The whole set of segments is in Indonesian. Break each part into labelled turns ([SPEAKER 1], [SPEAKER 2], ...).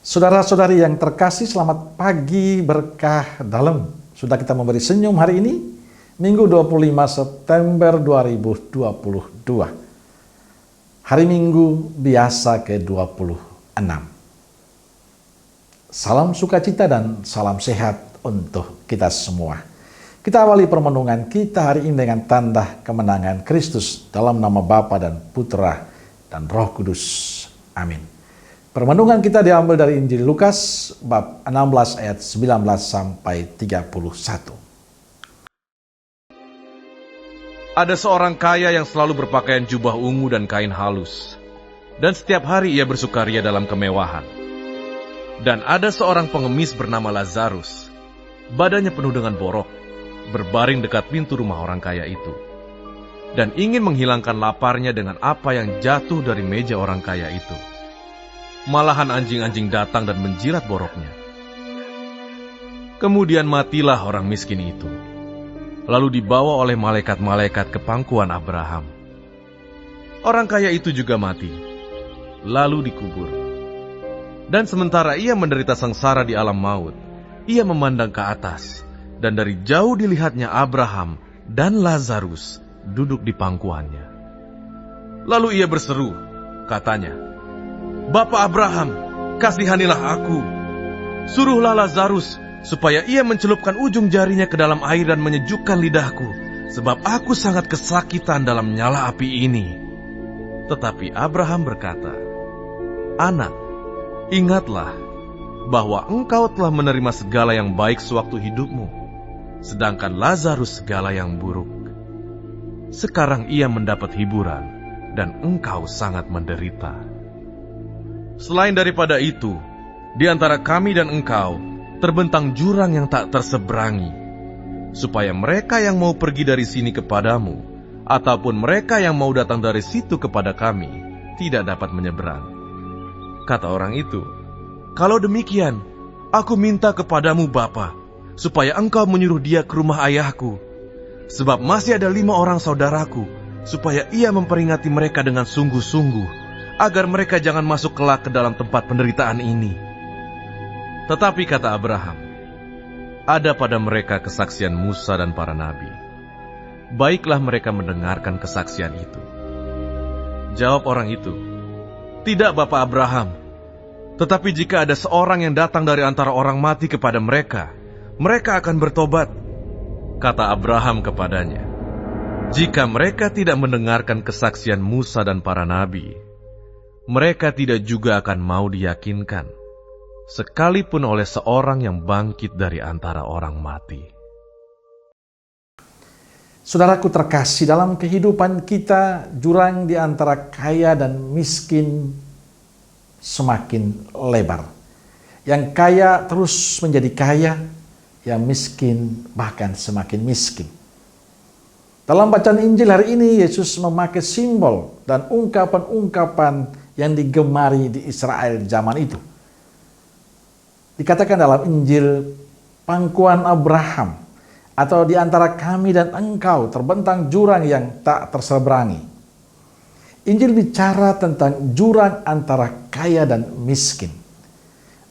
[SPEAKER 1] Saudara-saudari yang terkasih, selamat pagi berkah dalam. Sudah kita memberi senyum hari ini, Minggu 25 September 2022. Hari Minggu biasa ke-26. Salam sukacita dan salam sehat untuk kita semua. Kita awali permenungan kita hari ini dengan tanda kemenangan Kristus dalam nama Bapa dan Putra dan Roh Kudus. Amin. Permenungan kita diambil dari Injil Lukas bab 16 ayat 19 sampai 31.
[SPEAKER 2] Ada seorang kaya yang selalu berpakaian jubah ungu dan kain halus, dan setiap hari ia bersukaria dalam kemewahan. Dan ada seorang pengemis bernama Lazarus, badannya penuh dengan borok, berbaring dekat pintu rumah orang kaya itu, dan ingin menghilangkan laparnya dengan apa yang jatuh dari meja orang kaya itu. Malahan anjing-anjing datang dan menjilat boroknya. Kemudian matilah orang miskin itu, lalu dibawa oleh malaikat-malaikat ke pangkuan Abraham. Orang kaya itu juga mati, lalu dikubur. Dan sementara ia menderita sengsara di alam maut, ia memandang ke atas, dan dari jauh dilihatnya Abraham dan Lazarus duduk di pangkuannya. Lalu ia berseru, katanya, "Bapa Abraham, kasihanilah aku. Suruhlah Lazarus supaya ia mencelupkan ujung jarinya ke dalam air dan menyejukkan lidahku, sebab aku sangat kesakitan dalam nyala api ini." Tetapi Abraham berkata, "Anak, ingatlah bahwa engkau telah menerima segala yang baik sewaktu hidupmu, sedangkan Lazarus segala yang buruk. Sekarang ia mendapat hiburan, dan engkau sangat menderita. Selain daripada itu, di antara kami dan engkau terbentang jurang yang tak terseberangi, supaya mereka yang mau pergi dari sini kepadamu, ataupun mereka yang mau datang dari situ kepada kami, tidak dapat menyeberang." Kata orang itu, "Kalau demikian, aku minta kepadamu Bapa, supaya engkau menyuruh dia ke rumah ayahku, sebab masih ada 5 orang saudaraku, supaya ia memperingati mereka dengan sungguh-sungguh, agar mereka jangan masuk kelak ke dalam tempat penderitaan ini." Tetapi kata Abraham, "Ada pada mereka kesaksian Musa dan para nabi. Baiklah mereka mendengarkan kesaksian itu." Jawab orang itu, "Tidak, Bapak Abraham. Tetapi jika ada seorang yang datang dari antara orang mati kepada mereka, mereka akan bertobat." Kata Abraham kepadanya, "Jika mereka tidak mendengarkan kesaksian Musa dan para nabi, mereka tidak juga akan mau diyakinkan, sekalipun oleh seorang yang bangkit dari antara orang mati."
[SPEAKER 1] Saudaraku terkasih, dalam kehidupan kita, jurang di antara kaya dan miskin semakin lebar. Yang kaya terus menjadi kaya, yang miskin bahkan semakin miskin. Dalam bacaan Injil hari ini, Yesus memakai simbol dan ungkapan-ungkapan yang digemari di Israel zaman itu. Dikatakan dalam Injil, pangkuan Abraham, atau di antara kami dan engkau terbentang jurang yang tak terseberangi. Injil bicara tentang jurang antara kaya dan miskin.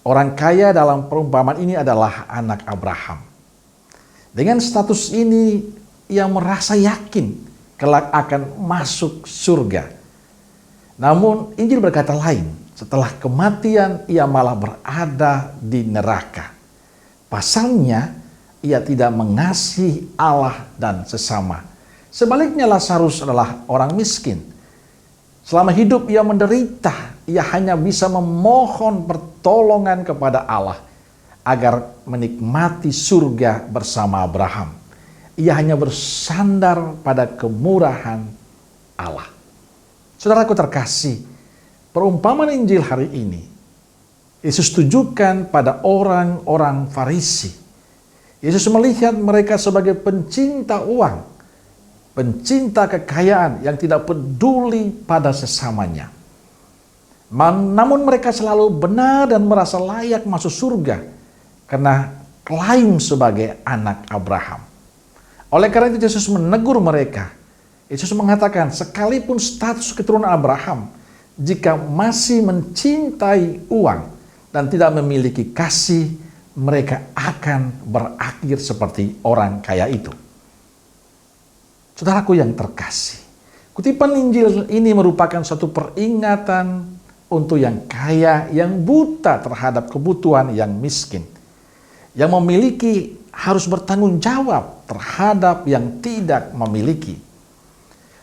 [SPEAKER 1] Orang kaya dalam perumpamaan ini adalah anak Abraham. Dengan status ini, ia merasa yakin kelak akan masuk surga. Namun Injil berkata lain, setelah kematian ia malah berada di neraka. Pasalnya ia tidak mengasihi Allah dan sesama. Sebaliknya Lazarus adalah orang miskin. Selama hidup ia menderita, ia hanya bisa memohon pertolongan kepada Allah agar menikmati surga bersama Abraham. Ia hanya bersandar pada kemurahan Allah. Saudaraku terkasih, perumpamaan Injil hari ini Yesus tujukan pada orang-orang Farisi. Yesus melihat mereka sebagai pencinta uang, pencinta kekayaan yang tidak peduli pada sesamanya. Namun mereka selalu benar dan merasa layak masuk surga karena klaim sebagai anak Abraham. Oleh karena itu Yesus menegur mereka. Yesus mengatakan, sekalipun status keturunan Abraham, jika masih mencintai uang dan tidak memiliki kasih, mereka akan berakhir seperti orang kaya itu. Saudaraku yang terkasih, kutipan Injil ini merupakan suatu peringatan untuk yang kaya, yang buta terhadap kebutuhan yang miskin, yang memiliki harus bertanggung jawab terhadap yang tidak memiliki.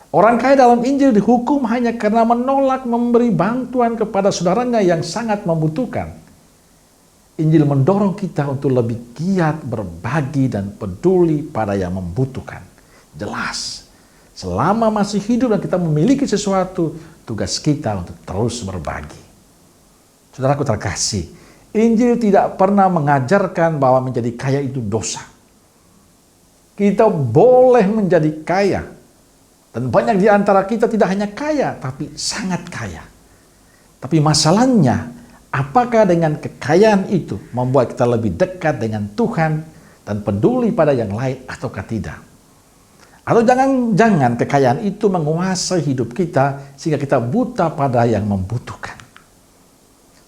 [SPEAKER 1] Orang kaya dalam Injil dihukum hanya karena menolak memberi bantuan kepada saudaranya yang sangat membutuhkan. Injil mendorong kita untuk lebih giat berbagi dan peduli pada yang membutuhkan. Jelas, selama masih hidup dan kita memiliki sesuatu, tugas kita untuk terus berbagi. Saudaraku terkasih, Injil tidak pernah mengajarkan bahwa menjadi kaya itu dosa. Kita boleh menjadi kaya. Dan banyak di antara kita tidak hanya kaya, tapi sangat kaya. Tapi masalahnya, apakah dengan kekayaan itu membuat kita lebih dekat dengan Tuhan dan peduli pada yang lain ataukah tidak? Atau jangan-jangan kekayaan itu menguasai hidup kita sehingga kita buta pada yang membutuhkan.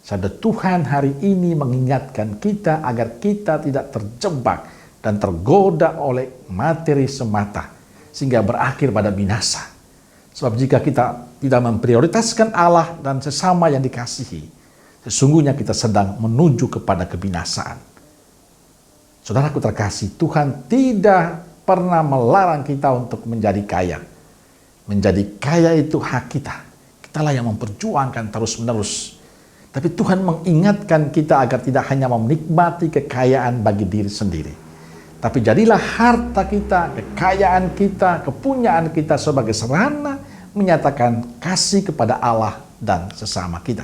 [SPEAKER 1] Sabda Tuhan hari ini mengingatkan kita agar kita tidak terjebak dan tergoda oleh materi semata, sehingga berakhir pada binasa. Sebab jika kita tidak memprioritaskan Allah dan sesama yang dikasihi, sesungguhnya kita sedang menuju kepada kebinasaan. Saudaraku terkasih, Tuhan tidak pernah melarang kita untuk menjadi kaya. Menjadi kaya itu hak kita. Kitalah yang memperjuangkan terus-menerus. Tapi Tuhan mengingatkan kita agar tidak hanya menikmati kekayaan bagi diri sendiri, tapi jadilah harta kita, kekayaan kita, kepunyaan kita sebagai sarana menyatakan kasih kepada Allah dan sesama kita.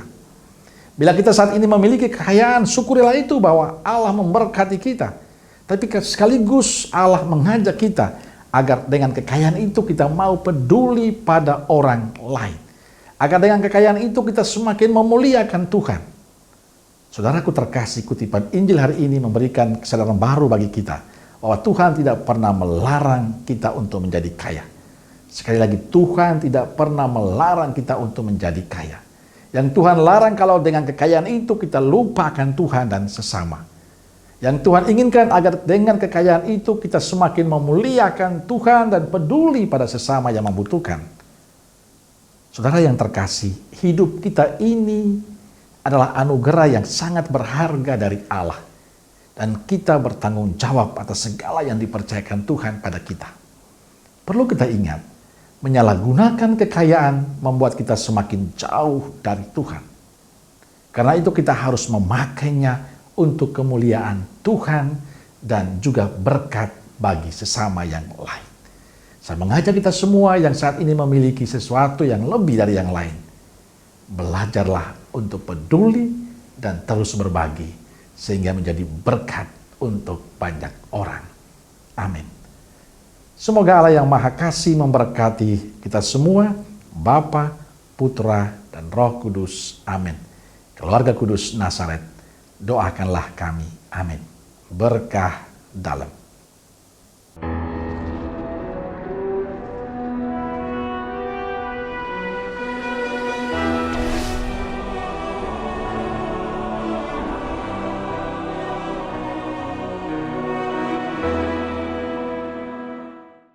[SPEAKER 1] Bila kita saat ini memiliki kekayaan, syukurilah itu bahwa Allah memberkati kita. Tapi sekaligus Allah mengajak kita agar dengan kekayaan itu kita mau peduli pada orang lain. Agar dengan kekayaan itu kita semakin memuliakan Tuhan. Saudaraku terkasih, kutipan Injil hari ini memberikan kesadaran baru bagi kita, bahwa Tuhan tidak pernah melarang kita untuk menjadi kaya. Sekali lagi, Tuhan tidak pernah melarang kita untuk menjadi kaya. Yang Tuhan larang kalau dengan kekayaan itu kita lupakan Tuhan dan sesama. Yang Tuhan inginkan agar dengan kekayaan itu kita semakin memuliakan Tuhan dan peduli pada sesama yang membutuhkan. Saudara yang terkasih, hidup kita ini adalah anugerah yang sangat berharga dari Allah. Dan kita bertanggung jawab atas segala yang dipercayakan Tuhan pada kita. Perlu kita ingat, menyalahgunakan kekayaan membuat kita semakin jauh dari Tuhan. Karena itu kita harus memakainya untuk kemuliaan Tuhan dan juga berkat bagi sesama yang lain. Saya mengajak kita semua yang saat ini memiliki sesuatu yang lebih dari yang lain. Belajarlah untuk peduli dan terus berbagi, sehingga menjadi berkat untuk banyak orang. Amin. Semoga Allah yang Maha Kasih memberkati kita semua, Bapa, Putra, dan Roh Kudus. Amin. Keluarga Kudus Nazaret, doakanlah kami. Amin. Berkah dalam.